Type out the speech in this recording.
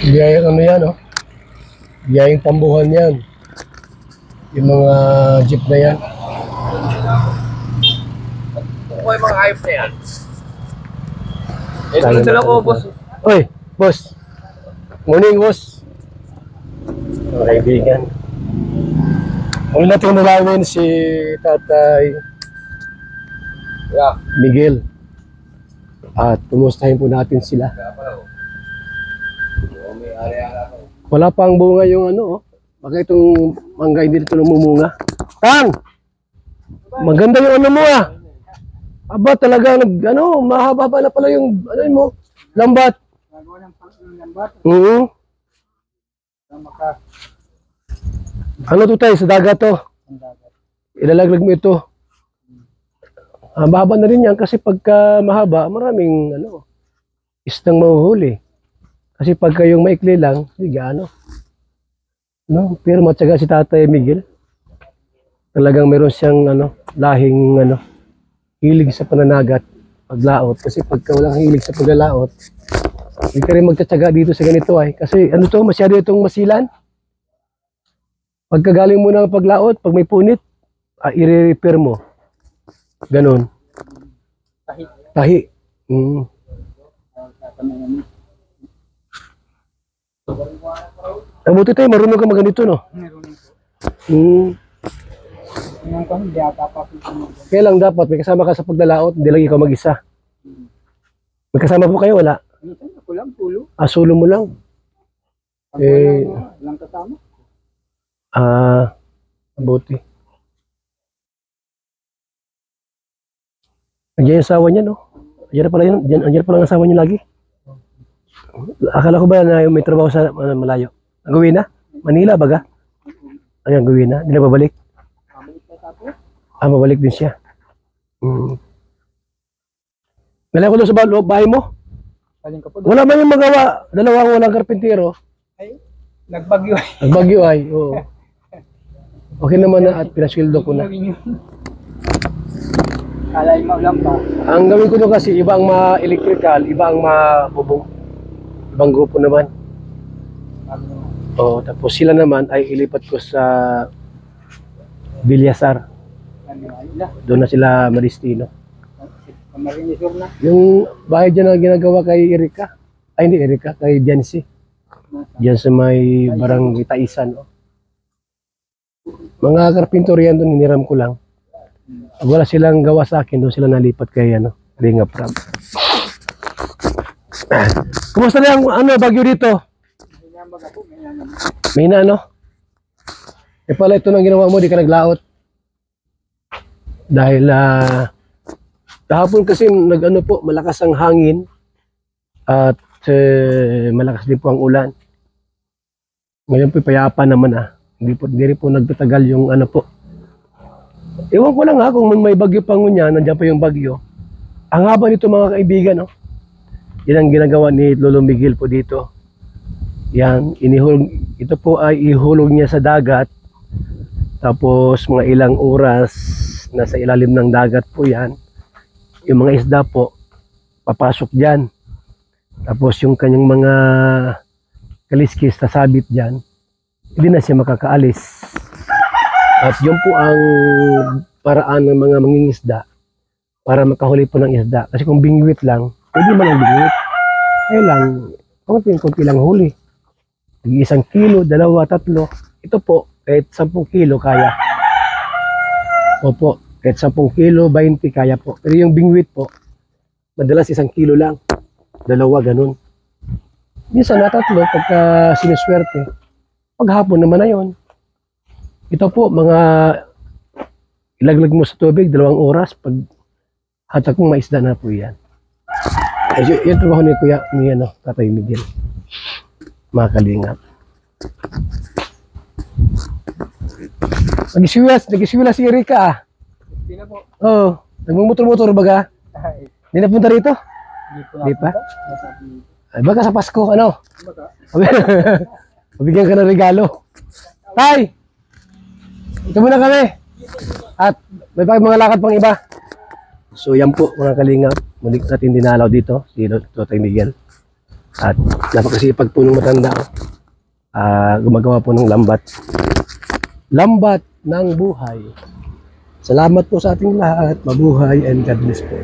Biyayang ano yan, oh. Biyayang tambuhan yan. Yung mga jeep na yan. Kung yung mga hype na yan. Eh, sunod ako, boss. Oy, boss. Morning, boss. Mga kaibigan. Muli natin nalamin si Tatay Yeah. Miguel. At tumustahin po natin sila. May area ako. Wala pang bunga yung ano, oh. Baka itong mangga hindi ito namumunga. Tang! Maganda yung ano mo, ah. Aba, talaga, mahaba na pala yung, ano mo, lambat. Nagawa ng lambat. Ano to tayo, sa dagat to? Ilalaglag mo ito. Mahaba na rin yan kasi pagka mahaba, maraming, isdang mahuhuli. Kasi pagka yung maikli lang, hindi gaano. No? Pero matyaga si Tatay Miguel. Talagang meron siyang lahing hilig sa pananagat, paglaot. Kasi pagka walang hilig sa paglalaot, hindi ka rin magtsatsaga dito sa ganito ay. Kasi masyado itong masilan. Pagkagaling mo ng paglaot, pag may punit, i-repair mo. Ganon. Tahi. Mabuti tayo, marunong ka maganito, no? Kaya lang dapat, may kasama ka sa paglalaot, hindi lang ikaw mag-isa. May kasama po kayo, wala? Ako lang, pulo. Solo mo lang. Lang kasama. Mabuti. Andiyan yung asawa niya, no? Andiyan pala yun. Andiyan pala ang asawa niya lagi. Akala ko ba na may trabaho sa malayo? Ang gawin na? Manila, baga? Ayan, gawin na. Hindi na babalik? Mabalik din siya. Ngayon ko doon sa bahay mo? Wala man yung magawa. Dalawang walang karpintero. Ay, nagbagyo. Nagbagyo ay, oo. Okay naman na at pinasweldo ko na. Kalay mo lang ba? Ang gawin ko doon kasi, iba ang ma-electrical, iba ang ma-bubong. Ibang grupo naman. Oo, tapos sila naman ay ilipat ko sa Bilyasar. Doon na sila Maristino. Yung bahay dyan na ginagawa kay Erika. Ay, hindi Erika, kay Biancy. Diyan sa may barangay Taisan. Oh. Mga karpintor yan doon, hiniram ko lang. Pag wala silang gawa sa akin, doon sila nalipat kay Ringa Prab. Kumusta na yung bagyo dito? May na pala ito nang ginawa mo, di ka naglaot. Dahil kahapon kasi malakas ang hangin at malakas din po ang ulan. Ngayon po payapa naman Hindi rin po nagtatagal yung Ewan ko lang kung may bagyo pang niya, nandiyan pa yung bagyo. Ang haba nito mga kaibigan, no? Yan ang ginagawa ni Lolo Miguel po dito. Yan, ito po ay ihulog niya sa dagat. Tapos mga ilang oras, nasa ilalim ng dagat po yan. Yung mga isda po, papasok dyan. Tapos yung kanyang mga kaliskis, tasabit dyan. Hindi na siya makakaalis. At yun po ang paraan ng mga mangingisda para makahuli po ng isda. Kasi kung bingwit lang, pwede man ang bingwit. Kaya lang, konti lang huli. 1 kilo, 2, 3. Ito po, kahit 10 kilo kaya. Opo, kahit 10 kilo, 20 kaya po. Pero yung bingwit po, madalas 1 kilo lang. 2, ganun. Minsan na 3 pagka sinuswerte. Paghapon naman na yun. Ito po, mga ilaglag mo sa tubig, 2 oras. Pag hatak mong maisda na po yan. Yan trabaho ni Kuya, Tatay Miguel. Mga kalingap. Nag-iswila si Erika Hindi na po. Oo, nagmumotor-motor baga. Hindi na punta rito? Hindi pa? Ay, baka sa Pasko, Mabigyan ka ng regalo. Tay! Ito muna kami. At may mga lakad pang iba. So yan po mga kalingap. Muli natin dinalaw dito si Tatay Miguel. At napakasipag po ng matanda. Gumagawa po ng lambat. Lambat ng buhay. Salamat po sa ating lahat. Mabuhay and God bless po.